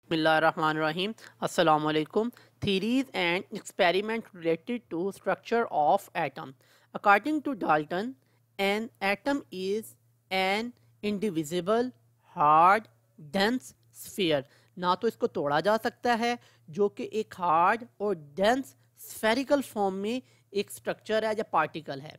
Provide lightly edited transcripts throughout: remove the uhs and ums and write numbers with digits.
Bismillahirrahmanirrahim. Assalamu alaikum. Theories and experiment related to structure of atom. According to Dalton, an atom is an indivisible, hard, dense sphere. ना तो इसको तोड़ा जा सकता है, जो कि एक हार्ड और डेंस स्फेरिकल फॉर्म में एक स्ट्रक्चर है या पार्टिकल है।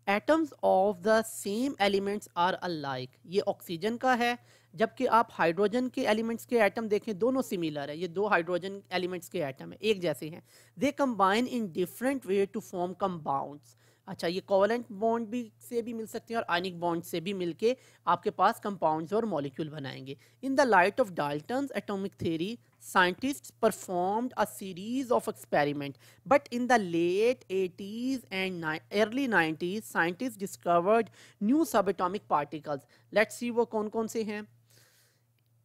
Atoms of the same elements are alike, ये ऑक्सीजन का है, जबकि आप हाइड्रोजन के एलिमेंट्स के एटम देखें दोनों सिमिलर है। ये दो हाइड्रोजन एलिमेंट्स के एटम है, एक जैसे हैं। They combine in different way to form compounds. अच्छा, ये कोवलेंट बॉन्ड भी से भी मिल सकते हैं और आयनिक बॉन्ड से भी मिलके आपके पास कंपाउंड्स और मॉलिक्यूल बनाएंगे। In the light of Dalton's atomic theory, scientists performed a series of experiments, but in the late 80s and early 90s scientists discovered new subatomic particles. Let's see वो कौन कौन से हैं।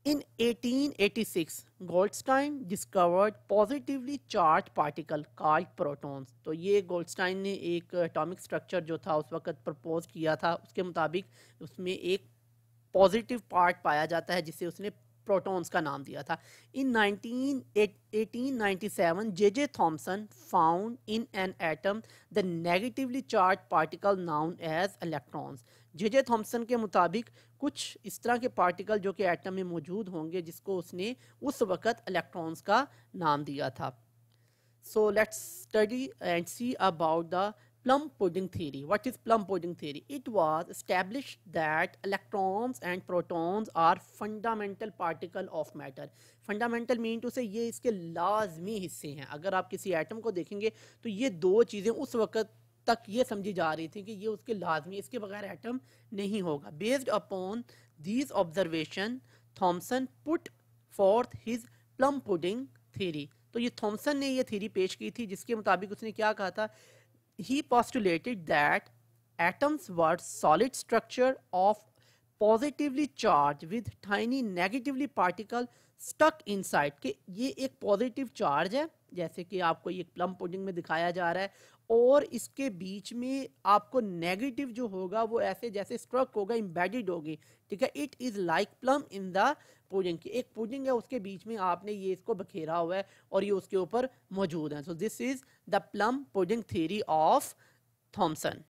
In 1886, Goldstein discovered positively charged particle called protons। तो ये Goldstein ने एक atomic structure जो था उस वक्त प्रपोज किया था, उसके मुताबिक उसमें एक पॉजिटिव पार्ट पाया जाता है जिसे उसने प्रोटॉन्स का नाम दिया था। In 1897 J Thomson found in an atom the negatively charge particle known as electrons. J Thomson के मुताबिक कुछ इस तरह के पार्टिकल जो कि एटम में मौजूद होंगे जिसको उसने उस वक़्त इलेक्ट्रॉन्स का नाम दिया था। So let's study and see about the plum pudding theory. What is plum pudding theory? It was established that electrons and protons are fundamental particle of matter. Fundamental mean to say ये इसके लाजमी हिस्से हैं। अगर आप किसी atom को देखेंगे तो ये दो चीज़ें उस वक़्त तक ये समझी जा रही थी कि ये उसके लाजमी, इसके बगैर एटम नहीं होगा। Based upon these observation Thomson put forth his plum pudding theory. तो ये थॉमसन ने ये थ्योरी पेश की थी जिसके मुताबिक उसने क्या कहा था। He postulated that atoms were solid structure of positively charge with tiny negatively particle stuck inside, कि ये एक पॉजिटिव चार्ज है जैसे कि आपको ये प्लम पुडिंग में दिखाया जा रहा है, और इसके बीच में आपको नेगेटिव जो होगा वो ऐसे जैसे स्ट्रक होगा, एम्बेडेड होगी। ठीक है, it is like plum in the pudding, की एक पुडिंग है उसके बीच में आपने ये इसको बखेरा हुआ है और ये उसके ऊपर मौजूद है। So this is the plum pudding theory of Thompson.